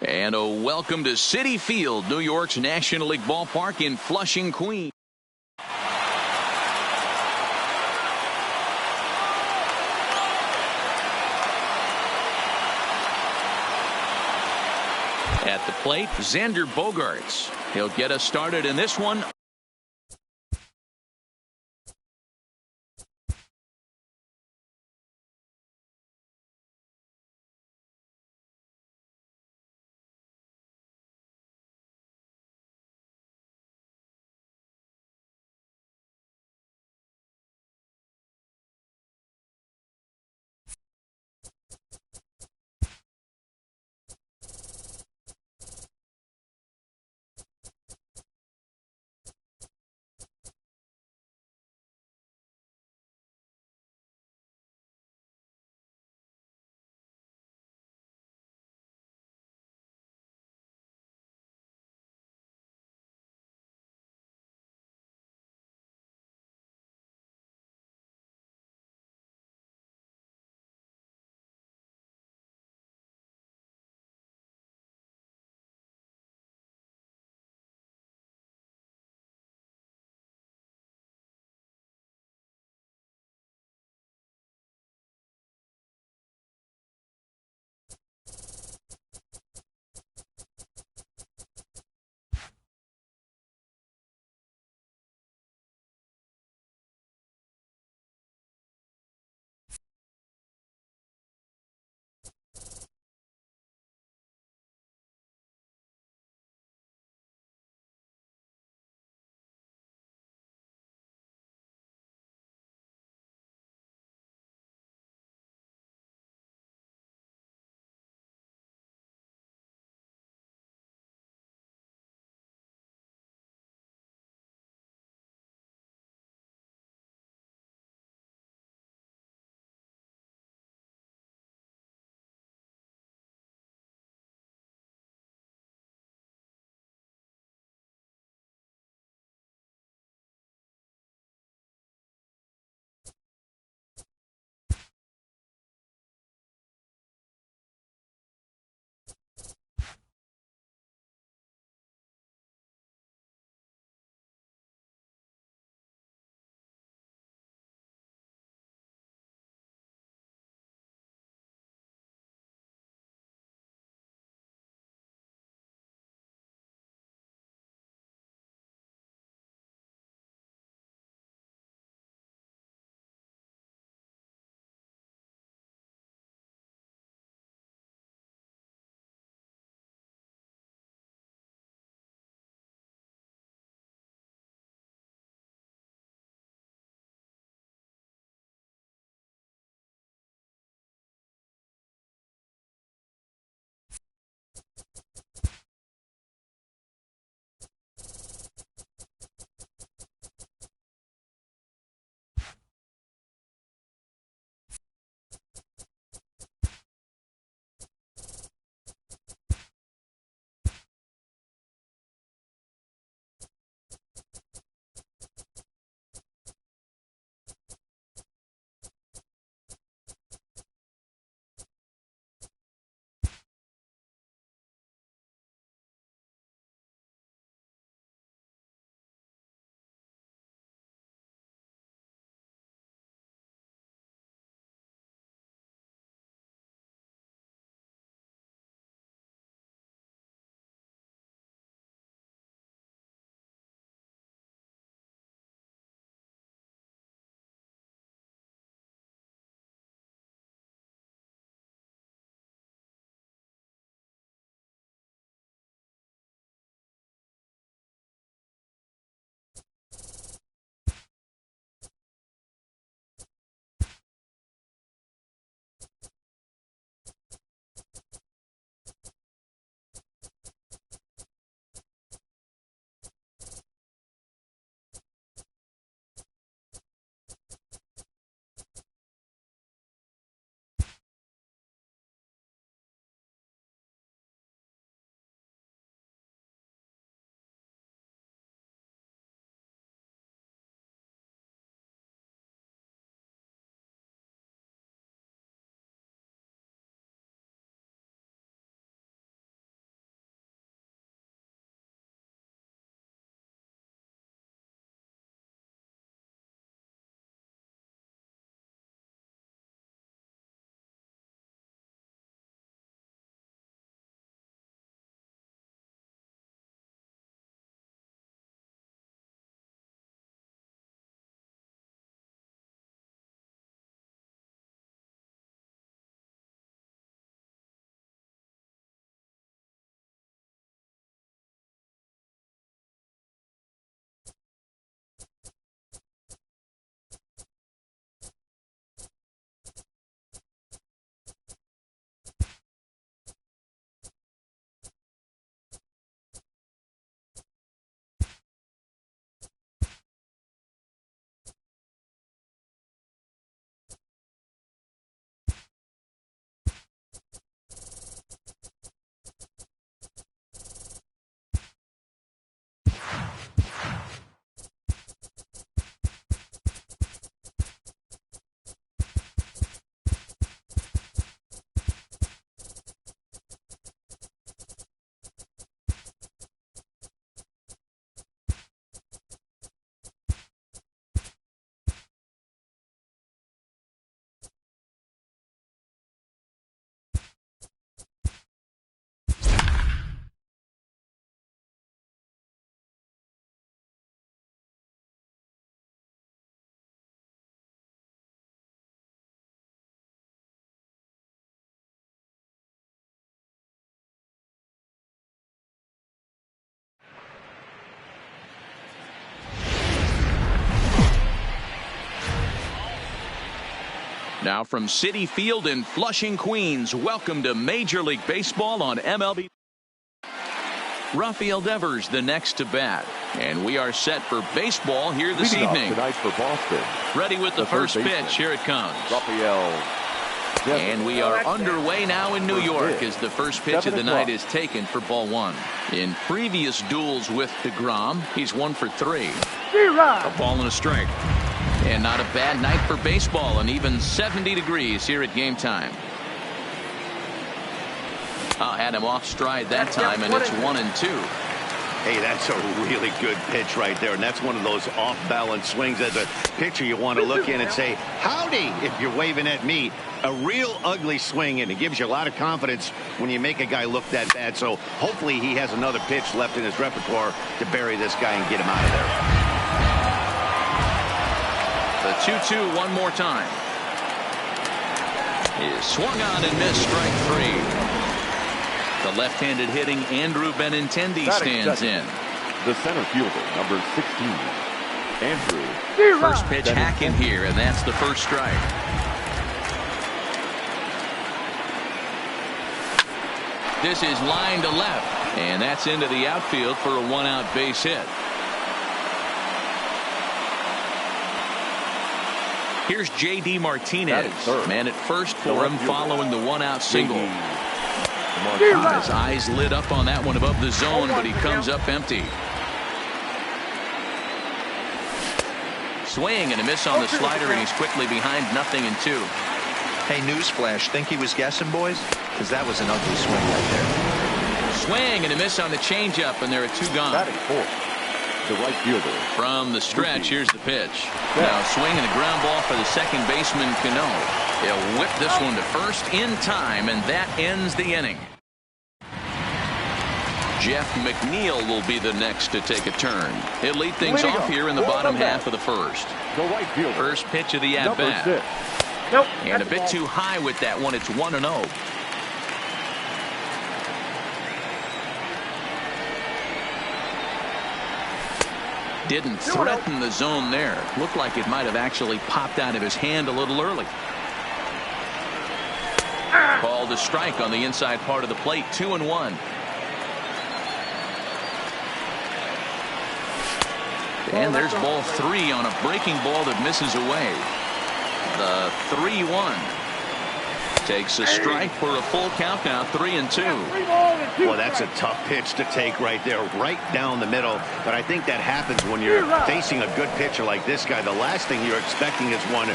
And a welcome to Citi Field, New York's National League ballpark in Flushing, Queens. At the plate, Xander Bogaerts. He'll get us started in this one. Now from Citi Field in Flushing, Queens, welcome to Major League Baseball on MLB. Rafael Devers the next to bat, and we are set for baseball here this evening. Tonight for Boston. Ready with the first pitch. Here it comes. Rafael. And we are underway now in New York as the first pitch of the night is taken for ball one. In previous duels with DeGrom, he's 1 for 3. A ball and a strike. And not a bad night for baseball, and even 70 degrees here at game time. Had him off stride that time, and it's 1-2. Hey, that's a really good pitch right there, and that's one of those off-balance swings. As a pitcher, you want to look in and say, howdy, if you're waving at me. A real ugly swing, and it gives you a lot of confidence when you make a guy look that bad. So hopefully he has another pitch left in his repertoire to bury this guy and get him out of there. The 2-2 one more time. Is swung on and missed, strike 3. The left-handed hitting Andrew Benintendi stands in. The center fielder, number 16, Andrew. First pitch hack in here, and that's the first strike. This is line to left, and that's into the outfield for a 1-out base hit. Here's J.D. Martinez, man at first for him following the 1-out single. His eyes lit up on that one above the zone, but he comes up empty. Swing and a miss on the slider, and he's quickly behind 0-2. Hey, newsflash, think he was guessing, boys? Because that was an ugly swing right there. Swing and a miss on the changeup, and there are 2 gone. Batting fourth, the right fielder. From the stretch, here's the pitch. Now swing and a ground ball for the second baseman, Cano. He'll whip this one to first in time, and that ends the inning. Jeff McNeil will be the next to take a turn. He'll lead things off here in the bottom half of the first. The right fielder. First pitch of the at-bat. And a bit too high with that one. It's 1-0. Didn't threaten the zone there. Looked like it might have actually popped out of his hand a little early. Called a strike on the inside part of the plate. 2-1. And there's ball 3 on a breaking ball that misses away. The 3-1. Takes a strike for a full count now. 3-2. Well, that's a tough pitch to take right there, right down the middle. But I think that happens when you're facing a good pitcher like this guy. The last thing you're expecting is one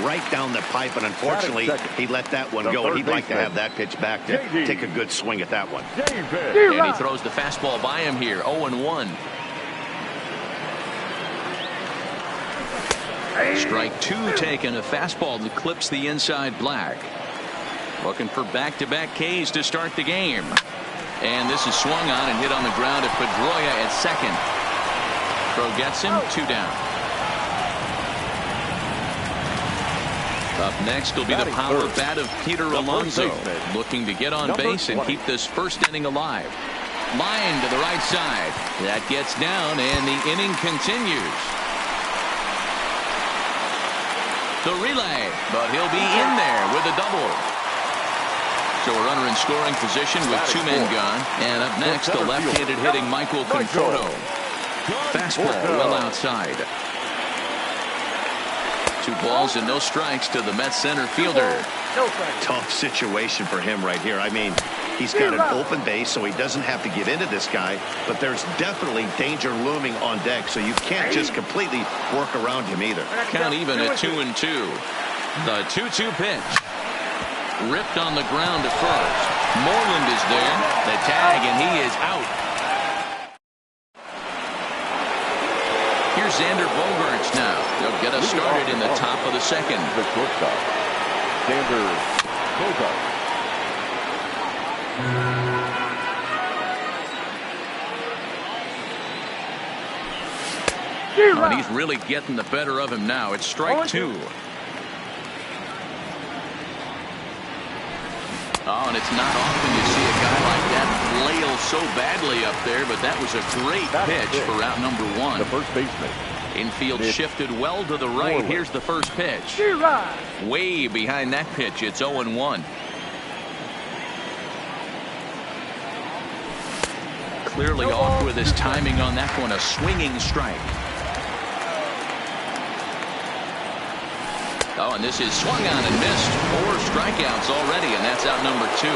right down the pipe, and unfortunately, he let that one go. And he'd like to have that pitch back to take a good swing at that one. And he throws the fastball by him here. 0-1. Strike 2 taken. A fastball that clips the inside black. Looking for back-to-back Ks to start the game. And this is swung on and hit on the ground at Pedroia at second. Throw gets him. 2 down. Up next will be the power bat of Peter Alonso, looking to get on base and keep this first inning alive. Line to the right side. That gets down, and the inning continues. The relay, but he'll be in there with a double. So a runner in scoring position with 2 men gone. And up next, the left-handed hitting Michael Conforto. Fastball well outside. 2 balls and no strikes to the Mets center fielder. Tough situation for him right here. I mean, he's got an open base, so he doesn't have to give into this guy, but there's definitely danger looming on deck, so you can't just completely work around him either. Count even at 2-2. The 2-2 pitch. Ripped on the ground to first. Moreland is there. The tag, and he is out. Here's Xander Bogaerts now. They'll get us started in the top of the second. The shortstop, Xander Bogaerts. And he's really getting the better of him now. It's strike 2. Oh, and it's not often you see a guy like that flail so badly up there, but that was a great pitch for out number 1. The first baseman, Infield shifted well to the right. Here's the first pitch. Way behind that pitch. It's 0-1. Clearly off with his timing on that one. A swinging strike. Oh, and this is swung on and missed. 4 strikeouts already, and that's out number 2.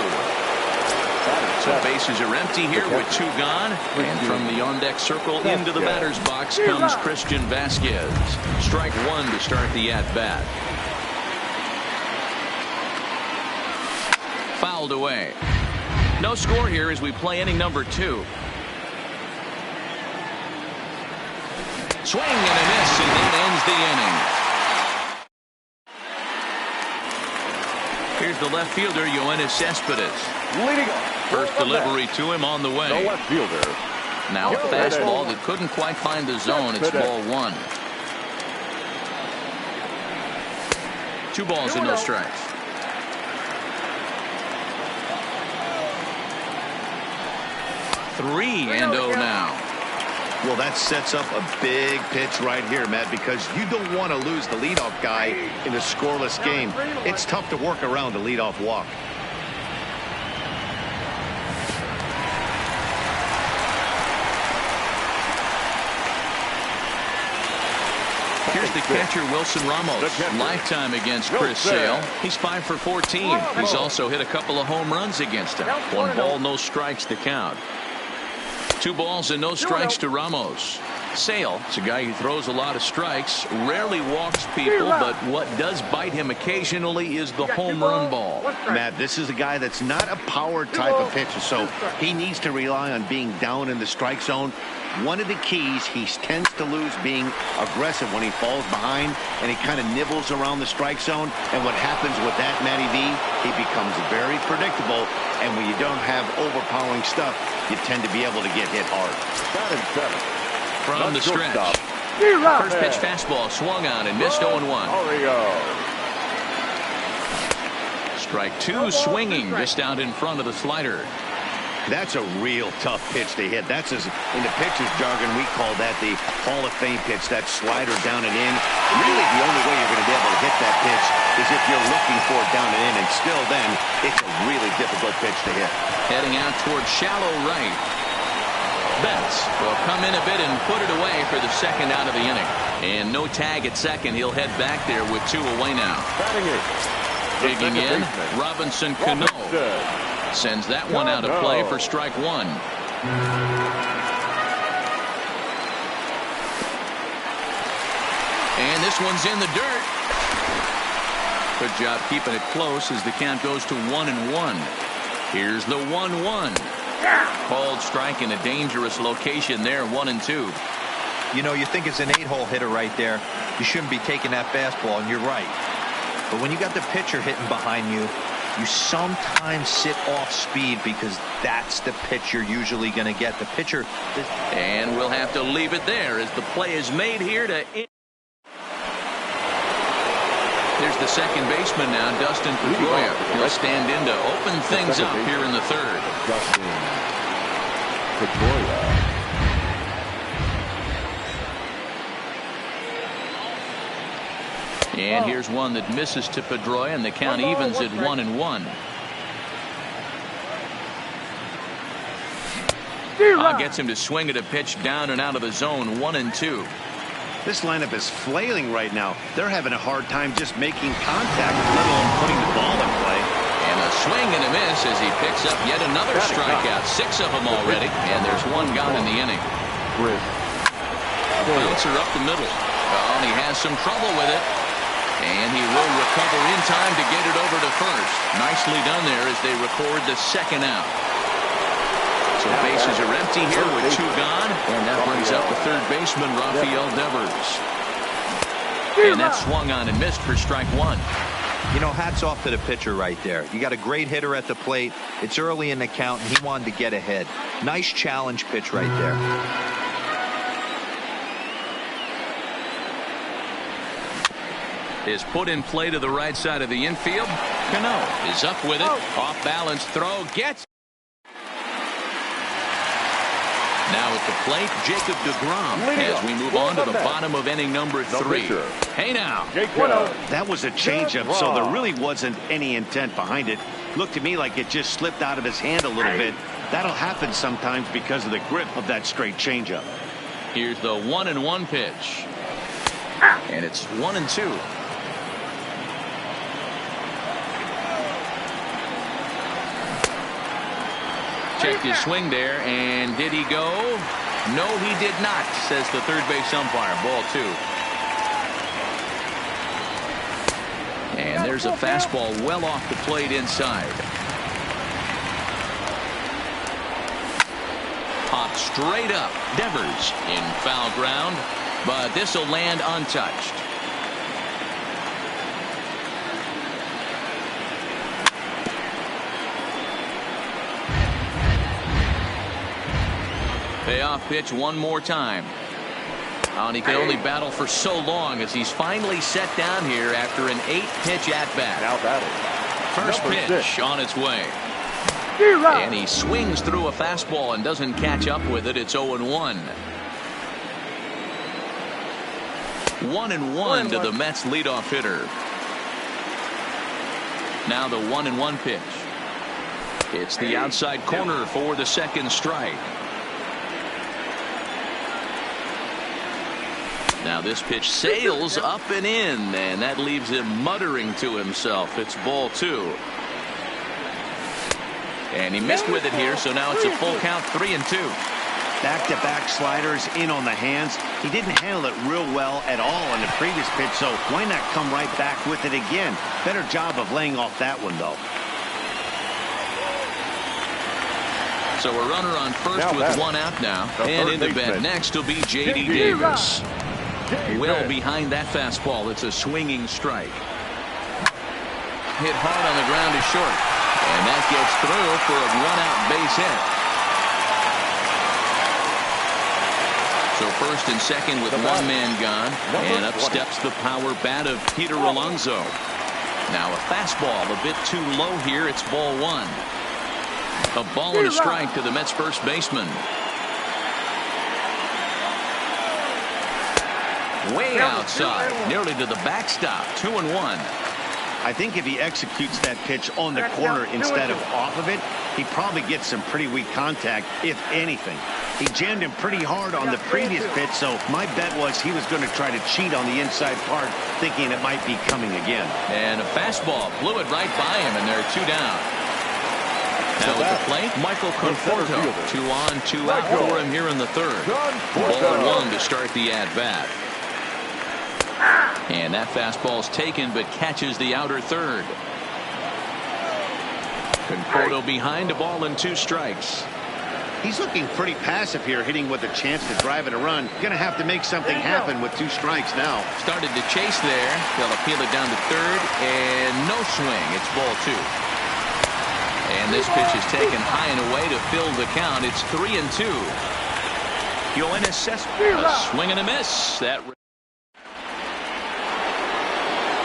So bases are empty here with 2 gone. And from the on-deck circle into the batter's box comes Christian Vasquez. Strike 1 to start the at-bat. Fouled away. No score here as we play inning number 2. Swing and a miss, and that ends the inning. Here's the left fielder, Yoenis Cespedes. Leading off. First delivery to him on the way. The left fielder. Now a fastball that couldn't quite find the zone. It's ball 1. 2 balls and no strikes. 3-0 now. Well, that sets up a big pitch right here, Matt, because you don't want to lose the leadoff guy in a scoreless game. It's tough to work around a leadoff walk. Here's the catcher, Wilson Ramos. Lifetime against Chris Sale. He's 5 for 14. He's also hit a couple of home runs against him. 1 ball, no strikes to count. 2 balls and no strikes to Ramos. Sale is a guy who throws a lot of strikes, rarely walks people, but what does bite him occasionally is the home run ball. Matt, this is a guy that's not a power type of pitcher, so he needs to rely on being down in the strike zone. One of the keys, he tends to lose being aggressive when he falls behind, and he kind of nibbles around the strike zone. And what happens with that, Matty V, he becomes very predictable, and when you don't have overpowering stuff, you tend to be able to get hit hard. From the stretch. First pitch fastball swung on and missed 0-1. Strike 2 swinging just out in front of the slider. That's a real tough pitch to hit. That's in the pitcher's jargon, we call that the Hall of Fame pitch, that slider down and in. Really, the only way you're going to be able to hit that pitch is if you're looking for it down and in, and still then, it's a really difficult pitch to hit. Heading out towards shallow right. Betts will come in a bit and put it away for the second out of the inning. And no tag at second. He'll head back there with 2 away now. Digging in, Robinson Cano. Sends that one out of play for strike 1. And this one's in the dirt. Good job keeping it close as the count goes to 1-1. Here's the 1-1. Called strike in a dangerous location there, 1-2. You know, you think it's an 8-hole hitter right there. You shouldn't be taking that fastball, and you're right. But when you got the pitcher hitting behind you, you sometimes sit off speed because that's the pitch you're usually going to get. The pitcher. And we'll have to leave it there as the play is made here to. There's the second baseman now, Dustin Pedroia. He'll stand in to open things up here in the 3rd. Dustin Pedroia. And here's one that misses to Pedroia, and the count evens at 1-1. Gets him to swing at a pitch down and out of the zone, 1-2. This lineup is flailing right now. They're having a hard time just making contact, let alone putting the ball in play. And a swing and a miss as he picks up yet another strikeout. 6 of them already, and there's 1 gone in the inning. Bouncer up the middle. Oh, and he has some trouble with it. And he will recover in time to get it over to first. Nicely done there as they record the second out. So bases are empty here with 2 gone. And that brings up the 3rd baseman, Rafael Devers. And that swung on and missed for strike 1. You know, hats off to the pitcher right there. You got a great hitter at the plate. It's early in the count, and he wanted to get ahead. Nice challenge pitch right there. Is put in play to the right side of the infield. Cano is up with it. Off balance throw. Gets. Now at the plate, Jacob deGrom as we move on to the bottom of inning number 3. Hey now. That was a changeup, so there really wasn't any intent behind it. Looked to me like it just slipped out of his hand a little bit. That'll happen sometimes because of the grip of that straight changeup. Here's the 1-1 pitch. And it's 1-2. Checked his swing there, and did he go? No, he did not, says the third base umpire. Ball 2. And there's a fastball well off the plate inside. Popped straight up. Devers in foul ground, but this will land untouched. Payoff pitch one more time. And he could only battle for so long as he's finally set down here after an 8-pitch at-bat. Now batting. First Number pitch 6. on its way. And he swings through a fastball and doesn't catch up with it. It's 0-1. 1-1 to the Mets leadoff hitter. Now the 1-1 pitch. It's the outside corner for the second strike. Now this pitch sails up and in, and that leaves him muttering to himself. It's ball 2. And he missed with it here, so now it's a full count, 3-2. Back-to-back sliders in on the hands. He didn't handle it real well at all on the previous pitch, so why not come right back with it again? Better job of laying off that one, though. So a runner on first with one out now. And in the bed next will be J.D. Davis. Well behind that fastball. It's a swinging strike. Hit hard on the ground is short. And that gets through for a one-out base hit. So first and second with one man gone. And up steps the power bat of Peter Alonso. Now a fastball a bit too low here. It's ball 1. A ball and a strike to the Mets first baseman. Way outside, nearly to the backstop. 2-1. I think if he executes that pitch on the corner instead of off of it, he probably gets some pretty weak contact, if anything. He jammed him pretty hard on the previous pitch, so my bet was he was going to try to cheat on the inside part, thinking it might be coming again. And a fastball blew it right by him, and there are 2 down. Now at the plate, Michael Conforto. 2 on, 2 out for him here in the third. Ball 1 to start the at-bat. And that fastball's taken, but catches the outer third. Conforto behind, a ball and 2 strikes. He's looking pretty passive here, hitting with a chance to drive in a run. Going to have to make something happen with 2 strikes now. Started to chase there. They'll appeal it down to third, and no swing. It's ball 2. And this pitch is taken high and away to fill the count. It's 3-2. Yoenis Cespedes, a swing and a miss.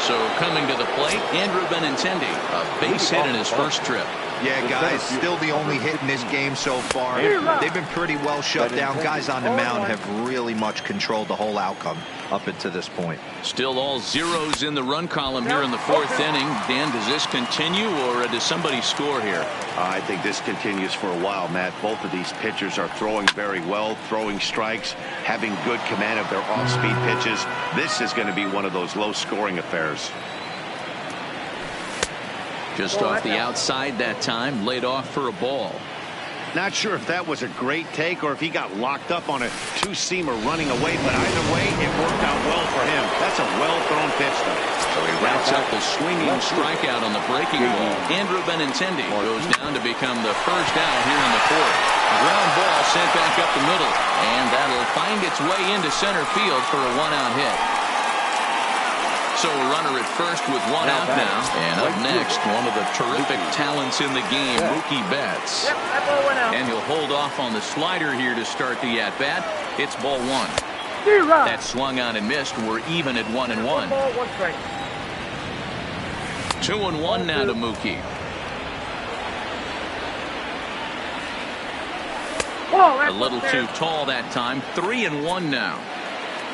So coming to the plate, Andrew Benintendi, a base hit in his first trip. Yeah, guys, still the only hit in this game so far. They've been pretty well shut down. Guys on the mound have really much controlled the whole outcome up until this point. Still all zeros in the run column here in the 4th inning. Dan, does this continue, or does somebody score here? I think this continues for a while, Matt. Both of these pitchers are throwing very well, throwing strikes, having good command of their off-speed pitches. This is going to be one of those low-scoring affairs. Just off the outside that time, laid off for a ball. Not sure if that was a great take or if he got locked up on a 2-seamer running away, but either way, it worked out well for him. That's a well-thrown pitch, though. So he wraps up the swinging strikeout on the breaking ball. Andrew Benintendi goes down to become the first out here in the 4th. Ground ball sent back up the middle, and that'll find its way into center field for a one-out hit. So a runner at first with one out now. And up next, one of the terrific talents in the game, Mookie Betts. And he'll hold off on the slider here to start the at-bat. It's ball 1. That swung on and missed. We're even at 1-1. 2-1 now to Mookie. A little too tall that time. 3-1 now.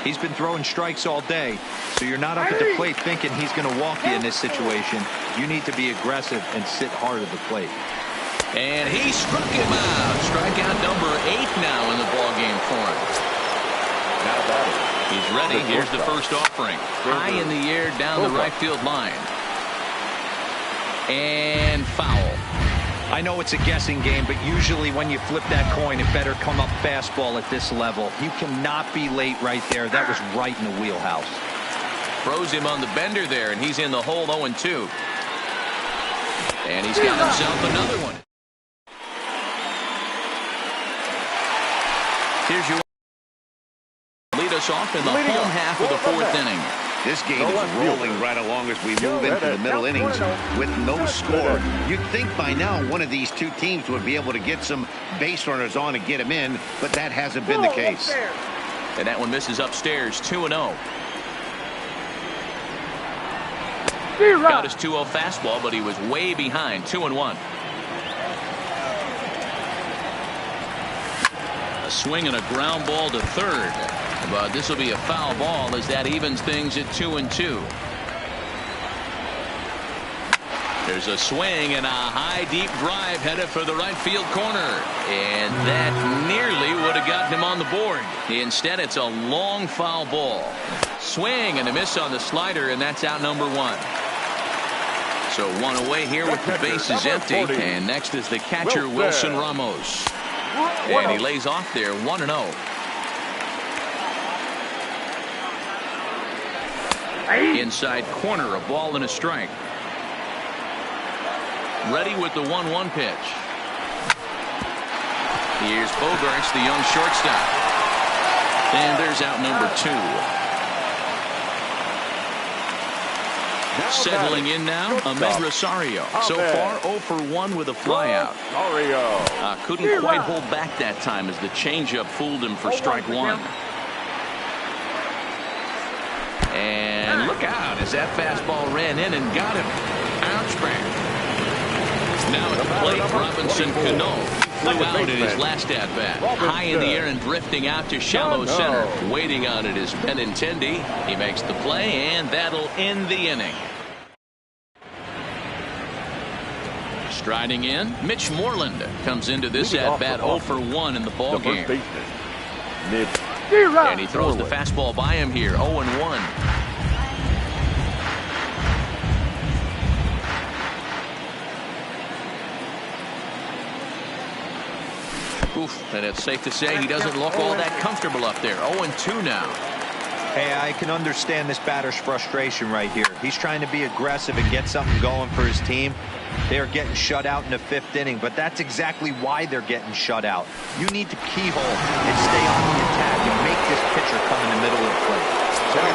He's been throwing strikes all day, so you're not up at the plate thinking he's going to walk you in this situation. You need to be aggressive and sit hard at the plate. And he struck him out. Strikeout number 8 now in the ballgame for him. Now batting. He's ready. Here's the first offering. High in the air down the right field line. And foul. I know it's a guessing game, but usually when you flip that coin, it better come up fastball at this level. You cannot be late right there. That was right in the wheelhouse. Throws him on the bender there, and he's in the hole 0-2. And he's got himself another one. Here's your lead us off in the home half of the 4th inning. This game is rolling right along as we move into the middle innings with no score. You'd think by now one of these two teams would be able to get some base runners on and get them in, but that hasn't been the case. And that one misses upstairs, 2-0. Got his 2-0 fastball, but he was way behind, 2-1. A swing and a ground ball to third. But this will be a foul ball as that evens things at 2-2. There's a swing and a high deep drive headed for the right field corner. And that nearly would have gotten him on the board. Instead, it's a long foul ball. Swing and a miss on the slider, and that's out number 1. So one away here with the bases empty. And next is the catcher, Wilson Ramos. And he lays off there, 1-0. Inside corner, a ball and a strike. Ready with the 1-1 pitch. Here's Bogarts, the young shortstop. And there's out number 2. Settling in now, Ahmed Rosario. So far, 0 for 1 with a flyout. Couldn't quite hold back that time as the changeup fooled him for strike 1. And look out as that fastball ran in and got him. Ouch, man. Now at the plate, Robinson Cano flew out in his last at-bat. High in the air and drifting out to shallow center. Waiting on it is Benintendi. He makes the play, and that'll end the inning. Striding in, Mitch Moreland comes into this at-bat 0 for 1 in the ballgame. And he throws the fastball by him here, 0-1. Oof, and it's safe to say he doesn't look all that comfortable up there. 0-2 now. Hey, I can understand this batter's frustration right here. He's trying to be aggressive and get something going for his team. They are getting shut out in the 5th inning, but that's exactly why they're getting shut out. You need to keyhole and stay on the attack and make this pitcher come in the middle of the plate.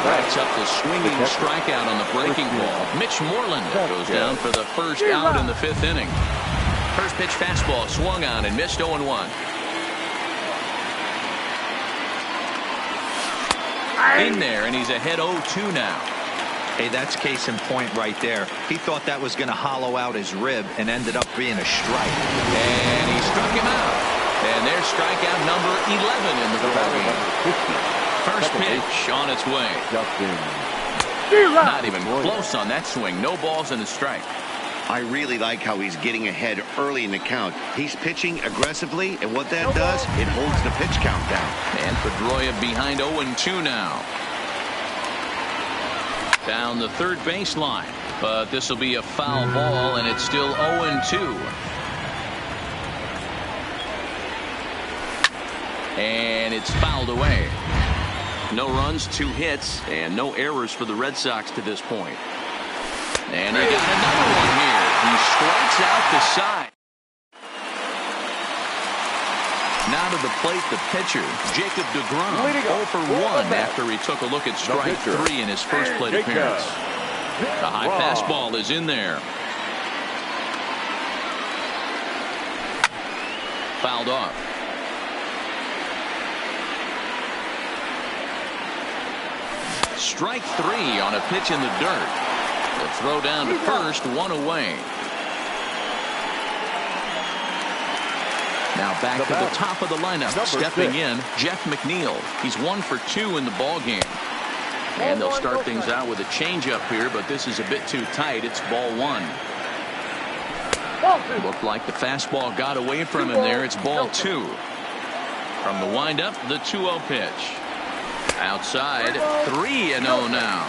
Breaks up the swinging strikeout on the breaking ball. Mitch Moreland goes down for the first out in the 5th inning. First pitch fastball swung on and missed 0-1. In there, and he's ahead 0-2 now. Hey, that's case in point right there. He thought that was going to hollow out his rib and ended up being a strike. And he struck him out. And there's strikeout number 11 in the ballgame. First pitch on its way. Not even close on that swing. No balls and a strike. I really like how he's getting ahead early in the count. He's pitching aggressively, and what that does, it holds the pitch count down. And Pedroia behind 0-2 now. Down the third baseline, but this will be a foul ball, and it's still 0-2. And it's fouled away. No runs, 2 hits, and no errors for the Red Sox to this point. And he got another one here. He strikes out the side. Now to the plate, the pitcher, Jacob deGrom, 0 for 1 after he took a look at strike 3 in his first plate appearance. The high fastball is in there. Fouled off. Strike 3 on a pitch in the dirt. The throw down to first, 1 away. Now back to the top of the lineup. Stepping in, Jeff McNeil. He's 1 for 2 in the ball game. And they'll start things out with a changeup here, but this is a bit too tight. It's ball 1. Looked like the fastball got away from him there. It's ball 2. From the windup, the 2-0 pitch. Outside, 3-0 now.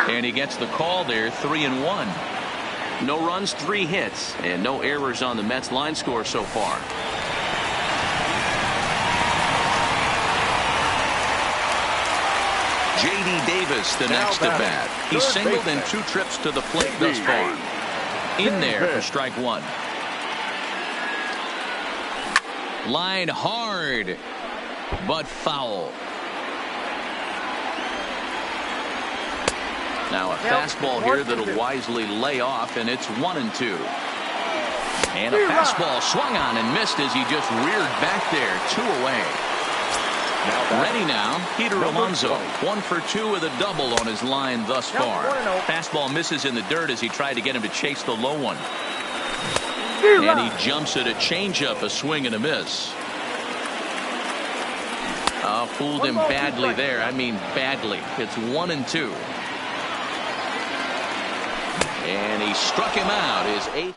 And he gets the call there, 3-1. No runs, 3 hits, and no errors on the Mets line score so far. J.D. Davis, the next at bat. He's singled in 2 trips to the plate thus far. In there for strike 1. Line hard, but foul. Now a fastball here that'll wisely lay off, and it's 1-2. And a fastball swung on and missed as he just reared back there. 2 away. Ready now, Peter Alonso. 1 for 2 with a double on his line thus far. Fastball misses in the dirt as he tried to get him to chase the low one. And he jumps at a changeup, a swing and a miss. Fooled him badly there. I mean badly. It's 1-2. And he struck him out. His 8th.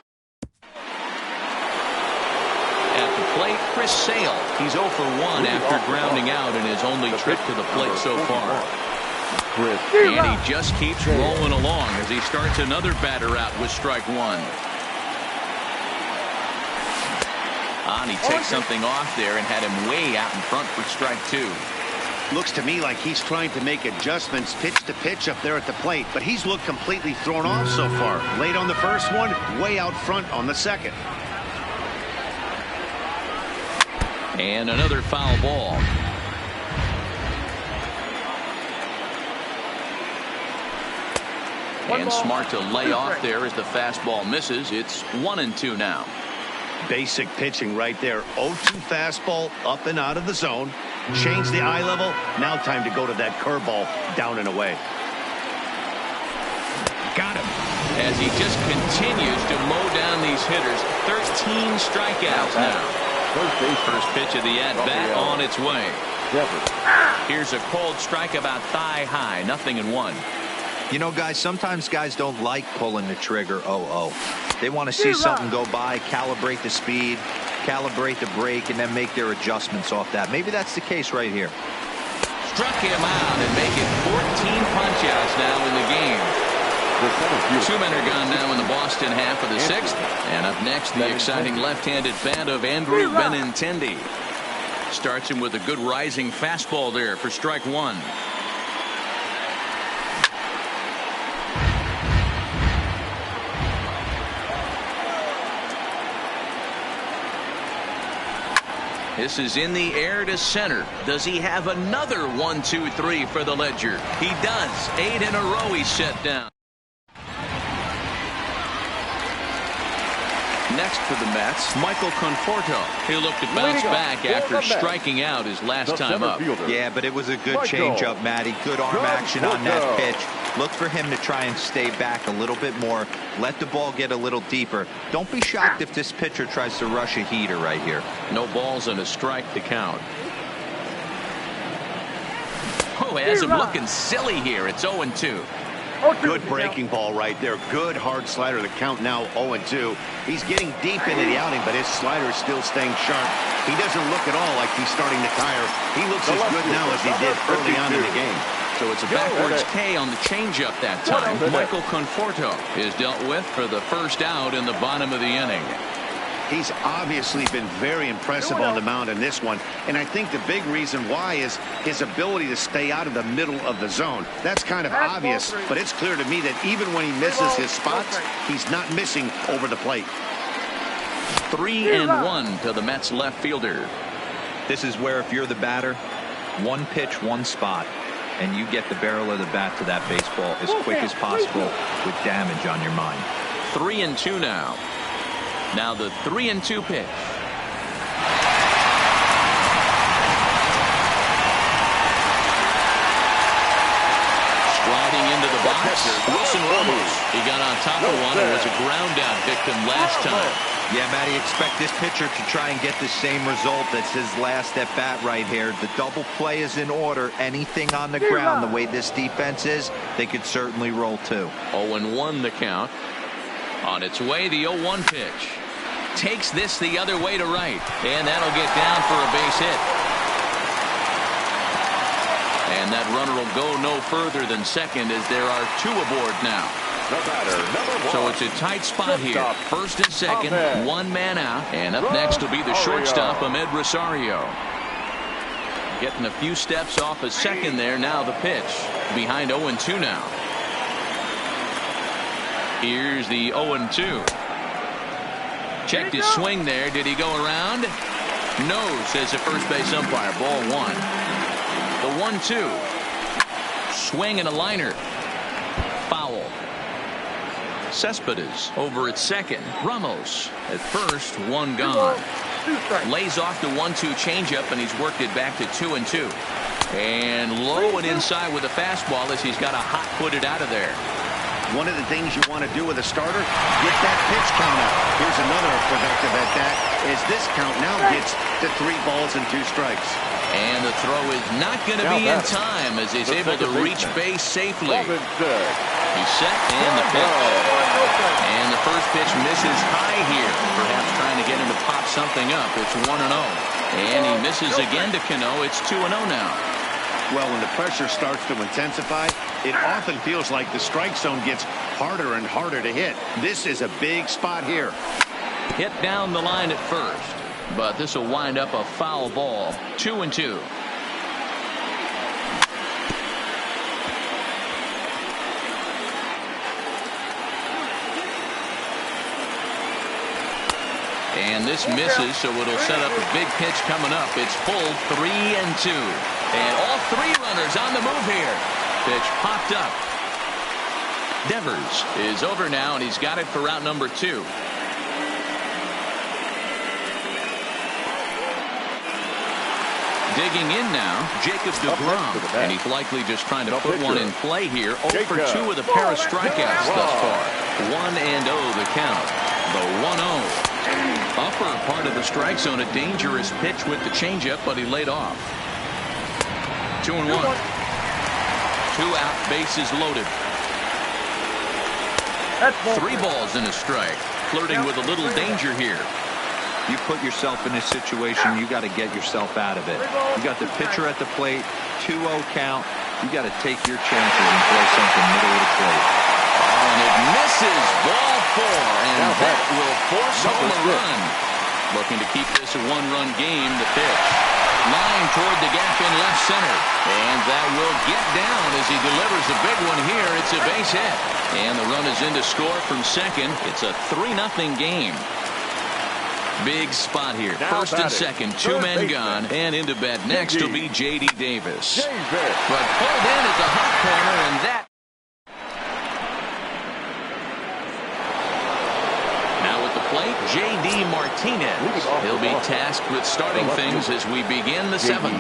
At the plate, Chris Sale. He's 0 for 1 after grounding out in his only trip to the plate so far. And he just keeps rolling along as he starts another batter out with strike 1. He takes something off there and had him way out in front for strike 2. Looks to me like he's trying to make adjustments pitch to pitch up there at the plate, but he's looked completely thrown off so far. Late on the first one, way out front on the second. And another foul ball. And smart to lay off there as the fastball misses. It's 1-2 now. Basic pitching right there. 0-2 fastball up and out of the zone. Change the eye level. Now time to go to that curveball down and away. Got him. As he just continues to mow down these hitters. 13 strikeouts now. First pitch of the at-bat on its way. Here's a cold strike about thigh high. 0-1. You know, guys, sometimes guys don't like pulling the trigger 0-0. They want to see something go by, calibrate the speed, calibrate the brake, and then make their adjustments off that. Maybe that's the case right here. Struck him out and make it 14 punch-outs now in the game. 2 men are gone now in the Boston half of the 6th. And up next, the exciting left-handed bat of Andrew Benintendi. Starts him with a good rising fastball there for strike 1. This is in the air to center. Does he have another 1-2-3 for the ledger? He does. 8 in a row he's set down. Next for the Mets, Michael Conforto. He'll look to bounce back after striking out his last time up. Yeah, but it was a good changeup, Matty. Good arm action on that pitch. Look for him to try and stay back a little bit more. Let the ball get a little deeper. Don't be shocked if this pitcher tries to rush a heater right here. No balls and a strike to count. Oh, has him looking silly here. It's 0-2. Good breaking ball right there. Good hard slider. The count now 0-2. He's getting deep into the outing, but his slider is still staying sharp. He doesn't look at all like he's starting to tire. He looks as good now as he did early on in the game. So it's a backwards K on the changeup that time. Michael Conforto is dealt with for the first out in the bottom of the inning. He's obviously been very impressive on the mound in this one, and I think the big reason why is his ability to stay out of the middle of the zone. That's kind of obvious, but it's clear to me that even when he misses his spots, he's not missing over the plate. 3-1 to the Mets left fielder. This is where if you're the batter, one pitch, one spot, and you get the barrel of the bat to that baseball as quick as possible with damage on your mind. 3-2 now. Now the 3-2 pitch. Sliding into the box box, Wilson Ramos. He got on top of one and was a ground out victim last time. Yeah, Matty, expect this pitcher to try and get the same result as his last at bat right here. The double play is in order. Anything on the ground, the way this defense is, they could certainly roll too. 0-1 the count. On its way, the 0-1 pitch. Takes this the other way to right. And that'll get down for a base hit. And that runner will go no further than second as there are two aboard now. The batter, number 1. So it's a tight spot here. First and second, one man out. And up next will be the shortstop, Ahmed Rosario. Getting a few steps off a second there. Now the pitch. Behind 0-2 now. Here's the 0-2. Checked his swing there. Did he go around? No, says the first base umpire. Ball 1. The 1-2. Swing and a liner. Foul. Cespedes over at second. Ramos at first. One gone. Lays off the 1-2 changeup, and he's worked it back to 2-2. And low and inside with a fastball as he's got to hot put it out of there. One of the things you want to do with a starter, get that pitch count up. Here's another productive at that, as this count now gets to 3 balls and 2 strikes. And the throw is not going to be in time as he's able to reach base safely. He's set and the pitch. And the first pitch misses high here, perhaps trying to get him to pop something up. It's 1-0. And he misses again to Cano. It's 2-0 now. Well, when the pressure starts to intensify, it often feels like the strike zone gets harder and harder to hit. This is a big spot here. Hit down the line at first, but this will wind up a foul ball. 2-2. And this misses, so it'll set up a big pitch coming up. It's pulled 3-2. And all 3 runners on the move here. Pitch popped up. Devers is over now, and he's got it for route number 2. Digging in now, Jacob deGrom, and he's likely just trying to put one in play here. 0 for 2 with a pair of strikeouts thus far. 1-0 the count. The 1-0. Upper part of the strike zone, a dangerous pitch with the changeup, but he laid off. 2-1. 2 out, bases loaded. 3 balls and a strike. Flirting with a little danger here. You put yourself in this situation, you got to get yourself out of it. You got the pitcher at the plate, 2-0 count. You got to take your chances and throw something middle of the plate. Oh, and it misses. Ball 4, and that will force home a run. Looking to keep this a 1-run game. The pitch. Line toward the gap in left center. And that will get down as he delivers a big one here. It's a base hit. And the run is in to score from second. It's a 3-0 game. Big spot here. First and second. 2 men gone. And into bat next will be J.D. Davis. But pulled in at the hot corner, and that. Now at the plate, J.D. Martinez. He'll be tasked with starting things as we begin the 7th.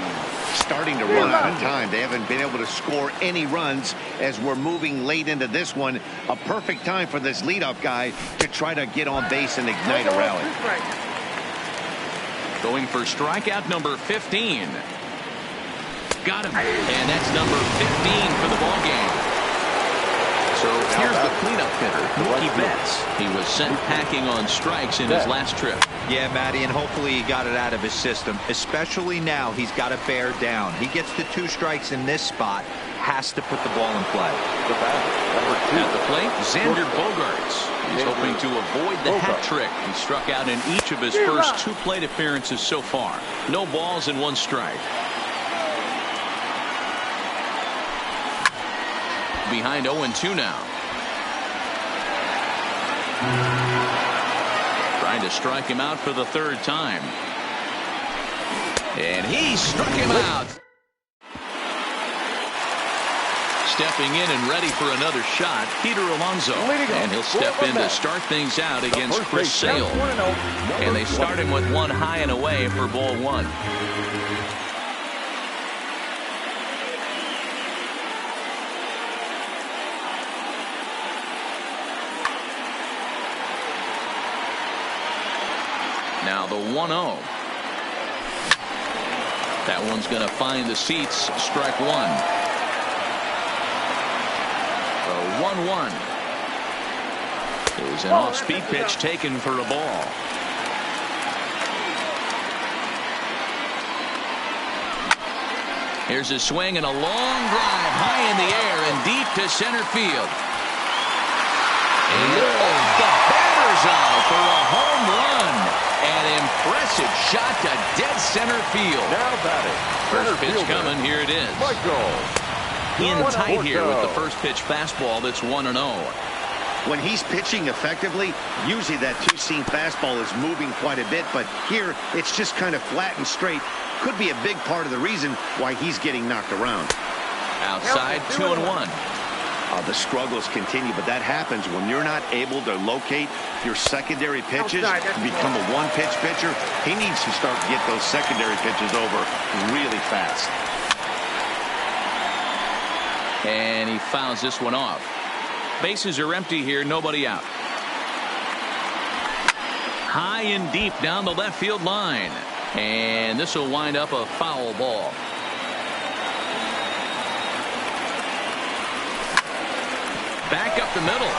Starting to run out of time. They haven't been able to score any runs as we're moving late into this one. A perfect time for this leadoff guy to try to get on base and ignite a rally. Going for strikeout number 15. Got him. And that's number 15 for the ball game. So here's the cleanup hitter, Mookie Betts. He was sent packing on strikes in his last trip. Yeah, Matty, and hopefully he got it out of his system. Especially now, he's got to bear down. He gets the 2 strikes in this spot, has to put the ball in play. At the plate, Xander Bogaerts. He's hoping to avoid the hat trick. He struck out in each of his first 2 plate appearances so far. No balls and 1 strike. Behind 0-2 now. Trying to strike him out for the 3rd time. And he struck him out. Stepping in and ready for another shot, Peter Alonso. And he'll step in to start things out against Chris Sale. And they start him with 1 high and away for ball 1. Now the 1-0. That one's going to find the seats. Strike one. The 1-1 is an off-speed pitch taken for a ball. Here's a swing and a long drive high in the air and deep to center field. And off the batter's eye for a home run. An impressive shot to dead center field. Now batting. First pitch coming. Here it is. In tight here with the first pitch fastball. That's 1-0. When he's pitching effectively, usually that two-seam fastball is moving quite a bit, but here it's just kind of flat and straight. Could be a big part of the reason why he's getting knocked around. Outside, 2-1. The struggles continue, but that happens when you're not able to locate your secondary pitches to become a one-pitch pitcher. He needs to start to get those secondary pitches over really fast. And he fouls this one off. Bases are empty here, nobody out. High and deep down the left field line. And this will wind up a foul ball. Back up the middle.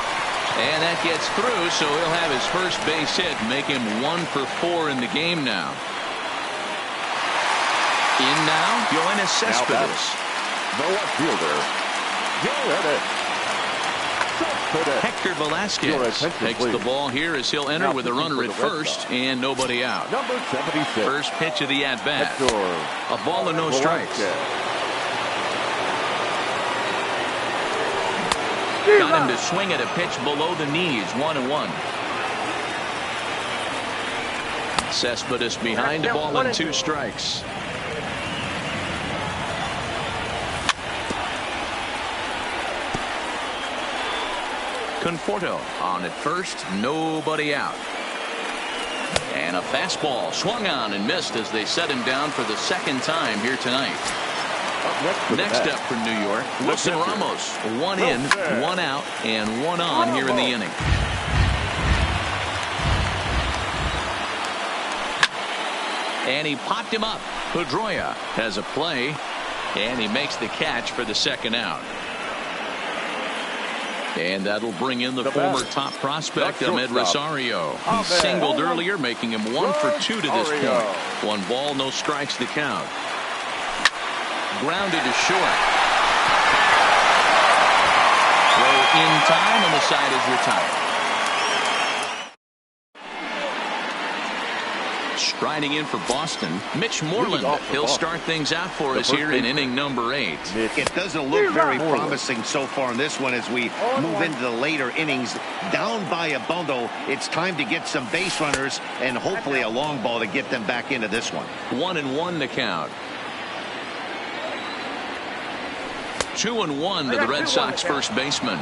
And that gets through, so he'll have his first base hit, make him 1 for 4 in the game now. In now, Yoenis Cespedes. The left fielder, Yoenis. Hector Velasquez takes the ball here as he'll enter with a runner at first and nobody out. Number 76. First pitch of the at-bat. A ball and no strikes. Got him to swing at a pitch below the knees. 1-1. Cespedes behind the ball and 2 strikes. Conforto on at first, nobody out. And a fastball swung on and missed as they set him down for the second time here tonight. Next up for New York, Wilson Ramos. 1 in, 1 out, and 1 on here in the inning. And he popped him up. Pedroia has a play, and he makes the catch for the second out. And that'll bring in the former top prospect, Ahmed Rosario. He singled earlier, making him 1 for 2 to this point. 1 ball, no strikes to count. Grounded to short. Throw in time, and the side is retired. Striding in for Boston, Mitch Moreland. He'll start things out for us here in inning number 8. It doesn't look very promising so far in this one as we move into the later innings. Down by a bundle, it's time to get some base runners and hopefully a long ball to get them back into this one. 1-1 the count. 2-1 to the Red Sox first baseman.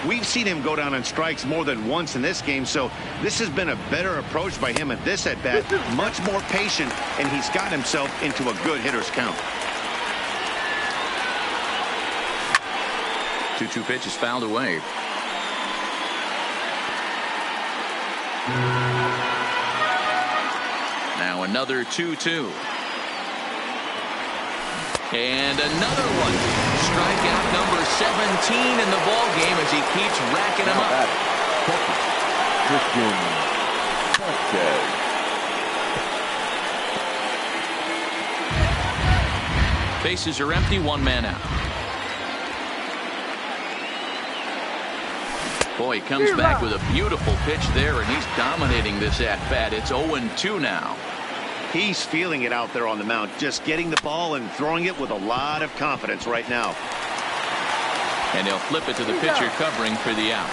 We've seen him go down on strikes more than once in this game, so this has been a better approach by him at this at-bat. Much more patient, and he's gotten himself into a good hitter's count. 2-2 pitch is fouled away. Now another 2-2. And another one. Strikeout number 17 in the ball game as he keeps racking them up. Bases are empty, 1 man out. Boy, he comes back with a beautiful pitch there, and he's dominating this at-bat. It's 0-2 now. He's feeling it out there on the mound, just getting the ball and throwing it with a lot of confidence right now. And he'll flip it to the pitcher covering for the out.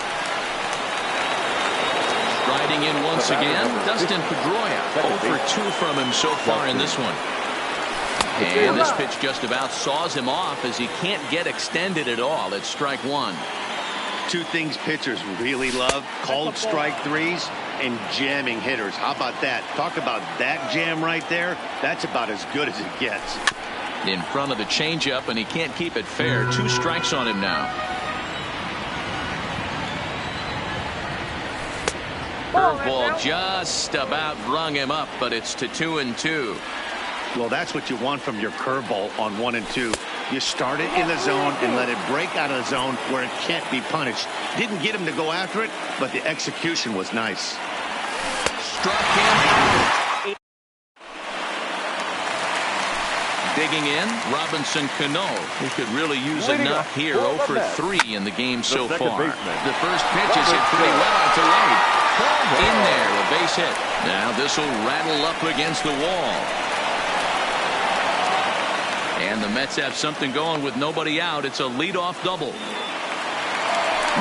Striding in once again, Dustin Pedroia. 0 for 2 from him so far in this one. And this pitch just about saws him off as he can't get extended at all. It's strike 1. 2 things pitchers really love: called strike threes and jamming hitters. How about that? Talk about that jam right there. That's about as good as it gets. In front of the changeup, and he can't keep it fair. 2 strikes on him now. Fastball just about rung him up, but it's to 2-2. Well, that's what you want from your curveball on 1 and 2. You start it in the zone and let it break out of the zone where it can't be punished. Didn't get him to go after it, but the execution was nice. Struck him. Digging in, Robinson Cano, who could really use a knock here. 0 for 3 in the game so far. The first pitch is hit pretty well out to right. In there, a base hit. Now this will rattle up against the wall. And the Mets have something going with nobody out. It's a leadoff double.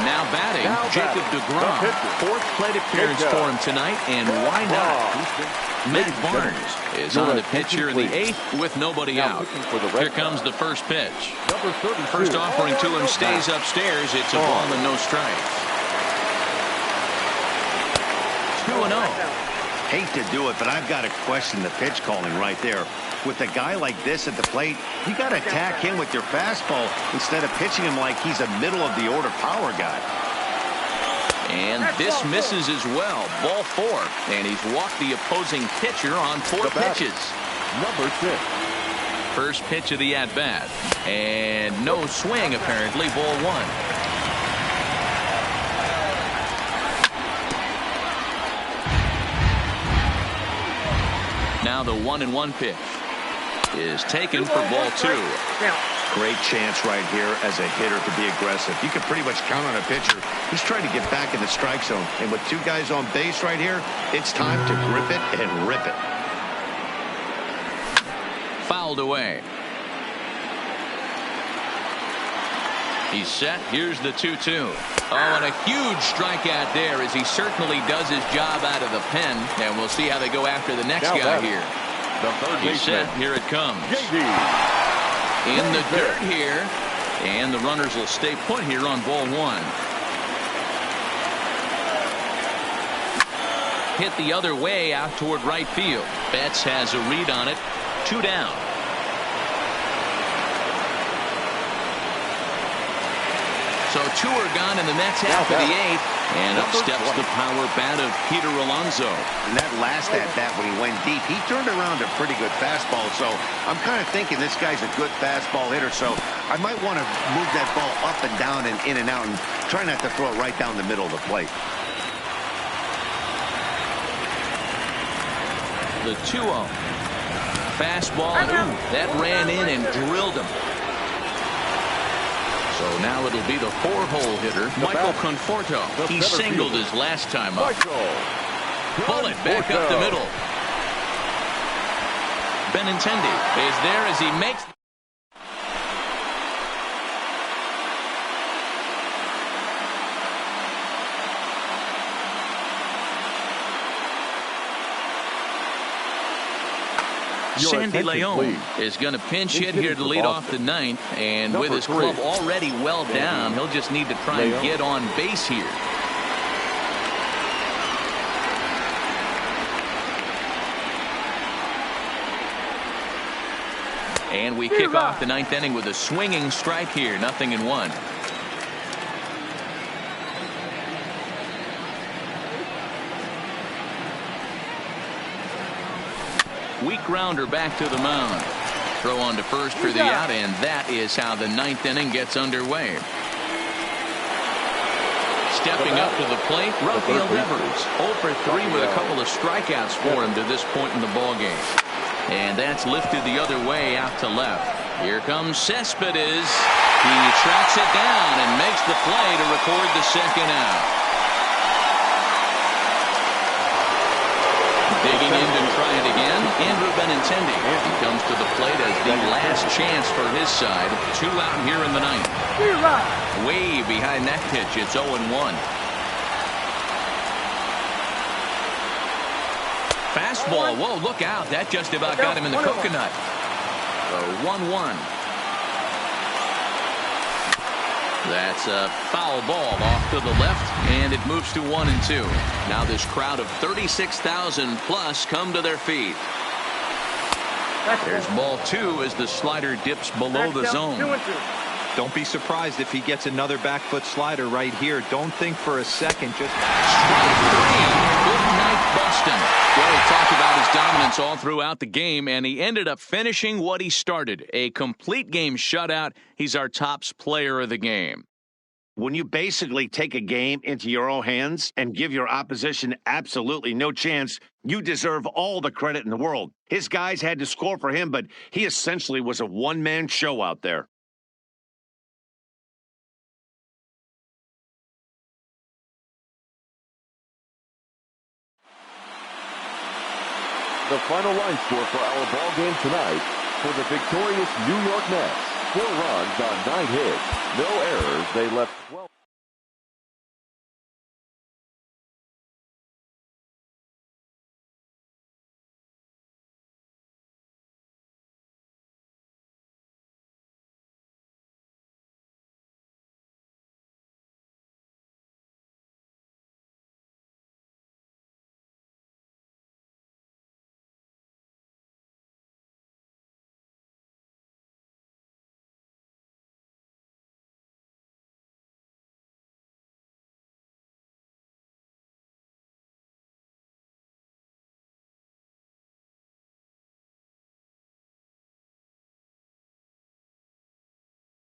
Now batting, Jacob deGrom. 4th plate appearance for him tonight, and why not? Matt Barnes is on the pitch here in the 8th with nobody out. Here comes the first pitch. First offering to him stays upstairs. It's a ball and no strikes. 2-0. Hate to do it, but I've got to question the pitch calling right there. With a guy like this at the plate, you got to attack him with your fastball instead of pitching him like he's a middle-of-the-order power guy. And this misses as well. Ball 4. And he's walked the opposing pitcher on 4 pitches. Number 6. First pitch of the at-bat. And no swing, apparently. Ball 1. Now the 1-1 pitch is taken for ball 2. Great chance right here as a hitter to be aggressive. You can pretty much count on a pitcher. He's trying to get back in the strike zone. And with 2 guys on base right here, it's time to grip it and rip it. Fouled away. He's set. Here's the 2-2. Oh, and a huge strikeout there as he certainly does his job out of the pen. And we'll see how they go after the next guy here. He's set. Here it comes. In the dirt here. And the runners will stay put here on ball 1. Hit the other way out toward right field. Betts has a read on it. 2 down. So 2 are gone in the Mets half of the 8th. And up steps the power bat of Peter Alonso. And that last at-bat when he went deep, he turned around a pretty good fastball. So I'm kind of thinking this guy's a good fastball hitter. So I might want to move that ball up and down and in and out and try not to throw it right down the middle of the plate. The 2-0. Fastball. Ooh, that ran in and drilled him. So now it'll be the 4-hole hitter, Michael Conforto. He singled his last time up. Bullet back up the middle. Benintendi is there as he makes. Sandy Leon is going to pinch hit here to lead off the 9th, and with his club already well down, he'll just need to try and get on base here. And we kick off the 9th inning with a swinging strike here, 0-1. Weak grounder back to the mound. Throw on to first for the out, and that is how the 9th inning gets underway. Stepping up to the plate, Rafael Devers. 0 for 3 with a couple of strikeouts for him to this point in the ballgame. And that's lifted the other way out to left. Here comes Cespedes. He tracks it down and makes the play to record the 2nd out. Digging in to try it again, Andrew Benintendi. He comes to the plate as the last chance for his side. 2 out here in the 9th. Way behind that pitch. It's 0-1. Fastball. Whoa, look out. That just about got him in the coconut. So 1-1. That's a foul ball off to the left, and it moves to 1-2. Now this crowd of 36,000 plus come to their feet. There's ball 2 as the slider dips below the zone. Don't be surprised if he gets another back foot slider right here. Don't think for a second. Just strike 3. Good offense all throughout the game, and he ended up finishing what he started, a complete game shutout. He's our top player of the game. When you basically take a game into your own hands and give your opposition absolutely no chance, you deserve all the credit in the world. His guys had to score for him, but he essentially was a one-man show out there. The final line score for our ball game tonight: for the victorious New York Mets, 4 runs on 9 hits, no errors. They left 12.